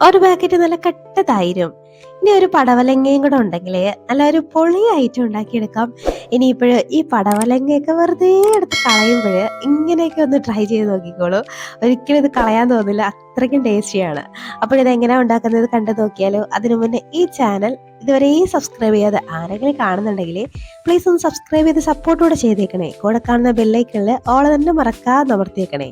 ഒരു പാക്കറ്റ് നല്ല കട്ട തൈരും ഇനി ഒരു പടവലങ്ങയും കൂടെ ഉണ്ടെങ്കിൽ നല്ലൊരു പൊളിയായിട്ട് ഉണ്ടാക്കിയെടുക്കാം. ഇനിയിപ്പോഴ് ഈ പടവലങ്ങയൊക്കെ വെറുതെ എടുത്ത് കളയുമ്പോൾ ഇങ്ങനെയൊക്കെ ഒന്ന് ട്രൈ ചെയ്ത് നോക്കിക്കോളൂ. ഒരിക്കലും ഇത് കളയാൻ തോന്നില്ല, അത്രയ്ക്കും ടേസ്റ്റിയാണ്. അപ്പോഴിതെങ്ങനെയാണ് ഉണ്ടാക്കുന്നത് കണ്ടു നോക്കിയാലോ. അതിനു മുന്നേ ഈ ചാനൽ ഇതുവരെ സബ്സ്ക്രൈബ് ചെയ്യാതെ ആരെങ്കിലും കാണുന്നുണ്ടെങ്കിൽ പ്ലീസ് ഒന്ന് സബ്സ്ക്രൈബ് ചെയ്ത് സപ്പോർട്ടൂടെ ചെയ്തേക്കണേ. കൂടെ കാണുന്ന ബെല്ലൈക്കണിൽ ഓളെ തന്നെ മറക്കാതെ അമർത്തിയേക്കണേ.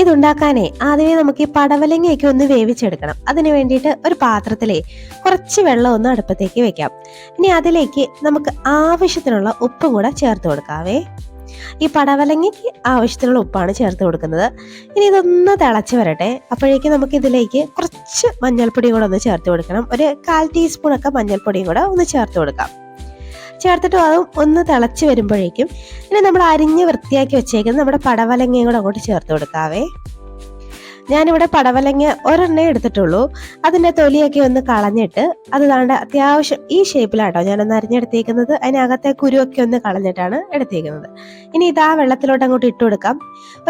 ഇതുണ്ടാക്കാനേ ആദ്യമേ നമുക്ക് ഈ പടവലങ്ങയൊക്കെ ഒന്ന് വേവിച്ചെടുക്കണം. അതിന് വേണ്ടിയിട്ട് ഒരു പാത്രത്തിലെ കുറച്ച് വെള്ളം ഒന്ന് അടുപ്പത്തേക്ക് വെക്കാം. ഇനി അതിലേക്ക് നമുക്ക് ആവശ്യത്തിനുള്ള ഉപ്പും കൂടെ ചേർത്ത് കൊടുക്കാവേ. ഈ പടവലങ്ങയ്ക്ക് ആവശ്യത്തിനുള്ള ഉപ്പാണ് ചേർത്ത് കൊടുക്കുന്നത്. ഇനി ഇതൊന്ന് തിളച്ച് വരട്ടെ. അപ്പോഴേക്കും നമുക്ക് ഇതിലേക്ക് കുറച്ച് മഞ്ഞൾപ്പൊടിയും കൂടെ ഒന്ന് ചേർത്ത് കൊടുക്കണം. ഒരു 1/4 ടീസ്പൂണൊക്കെ മഞ്ഞൾപ്പൊടിയും കൂടെ ഒന്ന് ചേർത്ത് കൊടുക്കാം. ചേർത്തിട്ട് അതും ഒന്ന് തിളച്ച് വരുമ്പോഴേക്കും ഇനി നമ്മൾ അരിഞ്ഞ് വൃത്തിയാക്കി വെച്ചേക്കുന്നത് നമ്മുടെ പടവലങ്ങയും കൂടെ അങ്ങോട്ട് ചേർത്ത് കൊടുക്കാവേ. ഞാനിവിടെ പടവലങ്ങ ഒരെണ്ണേ എടുത്തിട്ടുള്ളൂ. അതിൻ്റെ തൊലിയൊക്കെ ഒന്ന് കളഞ്ഞിട്ട് അത് താണ്ട അത്യാവശ്യം ഈ ഷേപ്പിലാട്ടോ ഞാനൊന്ന് അരിഞ്ഞെടുത്തേക്കുന്നത്. അതിനകത്തെ കുരുവൊക്കെ ഒന്ന് കളഞ്ഞിട്ടാണ് എടുത്തേക്കുന്നത്. ഇനി ഇത് ആ വെള്ളത്തിലോട്ട് അങ്ങോട്ട് ഇട്ട് കൊടുക്കാം.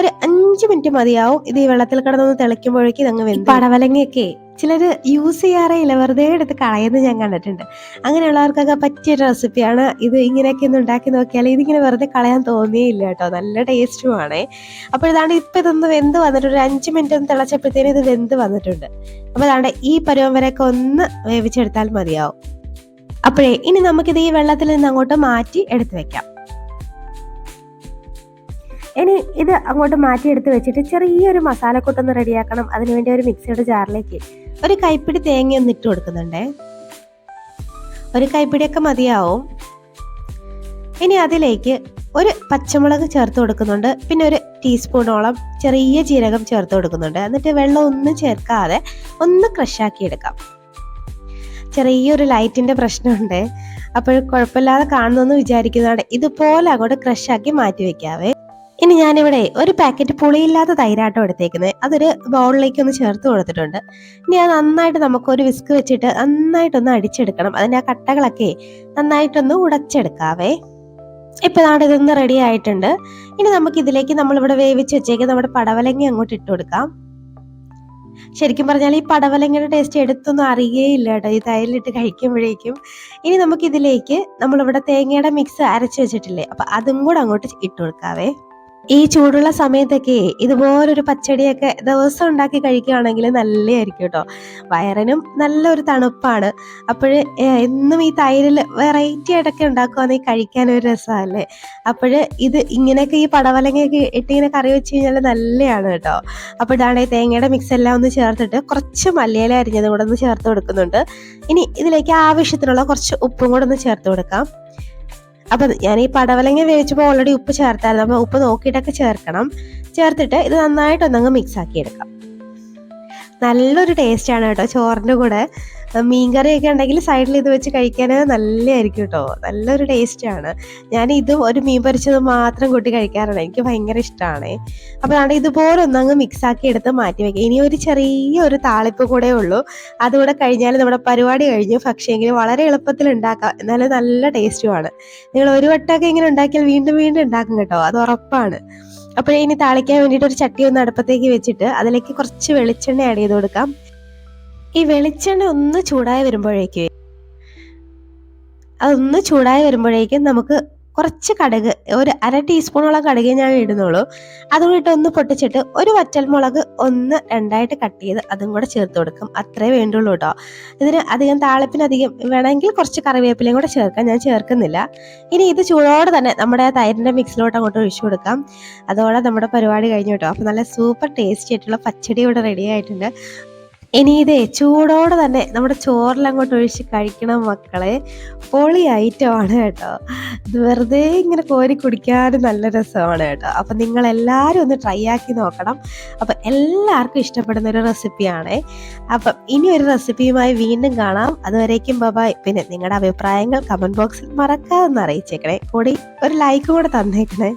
ഒരു 5 മിനിറ്റ് മതിയാവും. ഇത് ഈ വെള്ളത്തിൽ കിടന്നൊന്ന് തിളയ്ക്കുമ്പോഴേക്കും ഇതങ്ങ് വെന്ത്. പടവലങ്ങയൊക്കെ ചിലർ യൂസ് ചെയ്യാറേ ഇല്ല, വെറുതെ എടുത്ത് കളയുന്നത് ഞാൻ കണ്ടിട്ടുണ്ട്. അങ്ങനെയുള്ളവർക്കൊക്കെ പറ്റിയൊരു റെസിപ്പിയാണ് ഇത്. ഇങ്ങനെയൊക്കെ ഒന്ന് ഉണ്ടാക്കി നോക്കിയാൽ ഇതിങ്ങനെ വെറുതെ കളയാൻ തോന്നിയില്ല കേട്ടോ, നല്ല ടേസ്റ്റുമാണേ. അപ്പോൾ ഇതാണ്ട് ഇപ്പം ഇതൊന്ന് വെന്ത് വന്നിട്ടുണ്ട്. ഒരു 5 മിനിറ്റ് ഒന്ന് തിളച്ചപ്പോഴത്തേനും ഇത് വെന്ത് വന്നിട്ടുണ്ട്. അപ്പോൾ ഇതാണ്ട് ഈ പരുവം വരെയൊക്കെ ഒന്ന് വേവിച്ചെടുത്താൽ മതിയാവും. അപ്പോഴേ ഇനി നമുക്കിത് ഈ വെള്ളത്തിൽ നിന്ന് അങ്ങോട്ട് മാറ്റി എടുത്ത് വെക്കാം. ഇനി ഇത് അങ്ങോട്ട് മാറ്റിയെടുത്ത് വെച്ചിട്ട് ചെറിയൊരു മസാലക്കൂട്ടൊന്ന് റെഡിയാക്കണം. അതിനുവേണ്ടി ഒരു മിക്സിയുടെ ജാറിലേക്ക് ഒരു കൈപ്പിടി തേങ്ങ ഒന്ന് ഇട്ട് കൊടുക്കുന്നുണ്ടേ. ഒരു കൈപ്പിടിയൊക്കെ മതിയാവും. ഇനി അതിലേക്ക് ഒരു പച്ചമുളക് ചേർത്ത് കൊടുക്കുന്നുണ്ട്. പിന്നെ ഒരു ടീസ്പൂണോളം ചെറിയ ജീരകം ചേർത്ത് കൊടുക്കുന്നുണ്ട്. എന്നിട്ട് വെള്ളം ഒന്നും ചേർക്കാതെ ഒന്ന് ക്രഷാക്കി എടുക്കാം. ചെറിയൊരു ലൈറ്റിൻ്റെ പ്രശ്നമുണ്ട്, അപ്പോൾ കുഴപ്പമില്ലാതെ കാണുന്നെന്ന് വിചാരിക്കുന്നതാണ്. ഇതുപോലെ അങ്ങോട്ട് ക്രഷാക്കി മാറ്റി വെക്കാവേ. ഇനി ഞാനിവിടെ ഒരു പാക്കറ്റ് പുളിയില്ലാത്ത തൈരാട്ടം എടുത്തേക്കുന്നത്. അതൊരു ബൗളിലേക്ക് ഒന്ന് ചേർത്ത് കൊടുത്തിട്ടുണ്ട്. ഇനി അത് നന്നായിട്ട് നമുക്കൊരു വിസ്ക് വെച്ചിട്ട് നന്നായിട്ടൊന്ന് അടിച്ചെടുക്കണം. അതിൻ്റെ ആ കട്ടകളൊക്കെ നന്നായിട്ടൊന്ന് ഉടച്ചെടുക്കാവേ. ഇപ്പം ഇതാണ് ഇതൊന്ന് റെഡി ആയിട്ടുണ്ട്. ഇനി നമുക്ക് ഇതിലേക്ക് നമ്മളിവിടെ വേവിച്ച് വെച്ചേക്ക് നമ്മുടെ പടവലങ്ങ അങ്ങോട്ട് ഇട്ട് കൊടുക്കാം. ശരിക്കും പറഞ്ഞാൽ ഈ പടവലങ്ങയുടെ ടേസ്റ്റ് എടുത്തൊന്നും അറിയുകയില്ല കേട്ടോ ഈ തൈരിലിട്ട് കഴിക്കുമ്പോഴേക്കും. ഇനി നമുക്കിതിലേക്ക് നമ്മളിവിടെ തേങ്ങയുടെ മിക്സ് അരച്ച് വെച്ചിട്ടില്ലേ, അപ്പം അതും കൂടെ അങ്ങോട്ട് ഇട്ട് കൊടുക്കാവേ. ഈ ചൂടുള്ള സമയത്തൊക്കെ ഇതുപോലൊരു പച്ചടിയൊക്കെ ദിവസം ഉണ്ടാക്കി കഴിക്കുകയാണെങ്കിൽ നല്ലതായിരിക്കും കേട്ടോ. വയറിനും നല്ലൊരു തണുപ്പാണ്. അപ്പോൾ എന്നും ഈ തൈരിൽ വെറൈറ്റി ആയിട്ടൊക്കെ ഉണ്ടാക്കുകയാണെങ്കിൽ കഴിക്കാനൊരു രസമല്ലേ. അപ്പോൾ ഇത് ഇങ്ങനെയൊക്കെ ഈ പടവലങ്ങയൊക്കെ ഇട്ടിങ്ങനെ കറി വെച്ച് കഴിഞ്ഞാൽ നല്ലതാണ് കേട്ടോ. അപ്പോൾ ഇതാണ് തേങ്ങയുടെ മിക്സ് എല്ലാം ഒന്ന് ചേർത്തിട്ട് കുറച്ച് മല്ലിയില അരിഞ്ഞത് കൂടെ ഒന്ന് ചേർത്ത് കൊടുക്കുന്നുണ്ട്. ഇനി ഇതിലേക്ക് ആവശ്യത്തിനുള്ള കുറച്ച് ഉപ്പും കൂടെ ഒന്ന് ചേർത്ത് കൊടുക്കാം. അപ്പം ഞാൻ ഈ പടവലങ്ങ വേവിച്ചപ്പോൾ ഓൾറെഡി ഉപ്പ് ചേർത്തായിരുന്നു. അപ്പോൾ ഉപ്പ് നോക്കിയിട്ടൊക്കെ ചേർക്കണം. ചേർത്തിട്ട് ഇത് നന്നായിട്ടൊന്നങ്ങ് മിക്സ് ആക്കി എടുക്കാം. നല്ലൊരു ടേസ്റ്റാണ് കേട്ടോ ചോറിൻ്റെ കൂടെ. മീൻകറിയൊക്കെ ഉണ്ടെങ്കിൽ സൈഡിൽ ഇത് വെച്ച് കഴിക്കാൻ നല്ലതായിരിക്കും കേട്ടോ, നല്ലൊരു ടേസ്റ്റാണ്. ഞാൻ ഇതും ഒരു മീൻ പൊരിച്ചത് മാത്രം കൂട്ടി കഴിക്കാറുണ്ട്, എനിക്ക് ഭയങ്കര ഇഷ്ടമാണ്. അപ്പോൾ അതാണ് ഇതുപോലെ ഒന്നങ്ങ് മിക്സാക്കി എടുത്ത് മാറ്റി വയ്ക്കുക. ഇനി ഒരു ചെറിയൊരു താളിപ്പ് കൂടെ ഉള്ളൂ, അതുകൂടെ കഴിഞ്ഞാൽ നമ്മുടെ പരിപാടി കഴിഞ്ഞു. പക്ഷേങ്കിൽ വളരെ എളുപ്പത്തിൽ ഉണ്ടാക്കാം, എന്നാലും നല്ല ടേസ്റ്റുമാണ്. നിങ്ങൾ ഒരു വട്ടമൊക്കെ ഇങ്ങനെ ഉണ്ടാക്കിയാൽ വീണ്ടും വീണ്ടും ഉണ്ടാക്കും കേട്ടോ, അത് ഉറപ്പാണ്. അപ്പോൾ ഇനി താളിക്കാൻ വേണ്ടിയിട്ട് ഒരു ചട്ടി ഒന്ന് അടുപ്പത്തേക്ക് വെച്ചിട്ട് അതിലേക്ക് കുറച്ച് വെളിച്ചെണ്ണ ആഡ് ചെയ്ത് കൊടുക്കാം. ഈ വെളിച്ചെണ്ണ ഒന്ന് ചൂടായി വരുമ്പോഴേക്കും നമുക്ക് കുറച്ച് കടുക്, ഒരു 1/2 ടീസ്പൂണോളം കടുക് ഞാൻ ഇടുന്നുള്ളൂ. അതുകൂടിട്ട് ഒന്ന് പൊട്ടിച്ചിട്ട് ഒരു വറ്റൽമുളക് ഒന്ന് 2ആയിട്ട് കട്ട് ചെയ്ത് അതും കൂടെ ചേർത്ത് കൊടുക്കും. അത്രേ വേണ്ടുള്ളൂ കേട്ടോ. ഇതിന് അധികം താളിപ്പിനധികം വേണമെങ്കിൽ കുറച്ച് കറിവേപ്പിലയും കൂടെ ചേർക്കാം, ഞാൻ ചേർക്കുന്നില്ല. ഇനി ഇത് ചൂടോടെ തന്നെ നമ്മുടെ തൈരിൻ്റെ മിക്സിലോട്ട് അങ്ങോട്ട് ഒഴിച്ചു കൊടുക്കാം. അതോടെ നമ്മുടെ പരിപാടി കഴിഞ്ഞു കേട്ടോ. അപ്പോൾ നല്ല സൂപ്പർ ടേസ്റ്റി ആയിട്ടുള്ള പച്ചടി ഇവിടെ റെഡി ആയിട്ടുണ്ട്. ഇനി ഇതേ ചൂടോടെ തന്നെ നമ്മുടെ ചോറിലങ്ങോട്ട് ഒഴിച്ച് കഴിക്കണം മക്കളെ. പൊളി ഐറ്റമാണ് കേട്ടോ. ഇത് വെറുതെ ഇങ്ങനെ കോരി കുടിക്കാനും നല്ല രസമാണ് കേട്ടോ. അപ്പം നിങ്ങളെല്ലാവരും ഒന്ന് ട്രൈ ആക്കി നോക്കണം. അപ്പം എല്ലാവർക്കും ഇഷ്ടപ്പെടുന്ന ഒരു റെസിപ്പിയാണ്. അപ്പം ഇനി ഒരു റെസിപ്പിയുമായി വീണ്ടും കാണാം. അതുവരേക്കും ബൈ. പിന്നെ നിങ്ങളുടെ അഭിപ്രായങ്ങൾ കമൻറ്റ് ബോക്സിൽ മറക്കാതെ ഒന്ന് അറിയിച്ചേക്കണേ. കൂടി ഒരു ലൈക്കും കൂടെ തന്നേക്കണേ.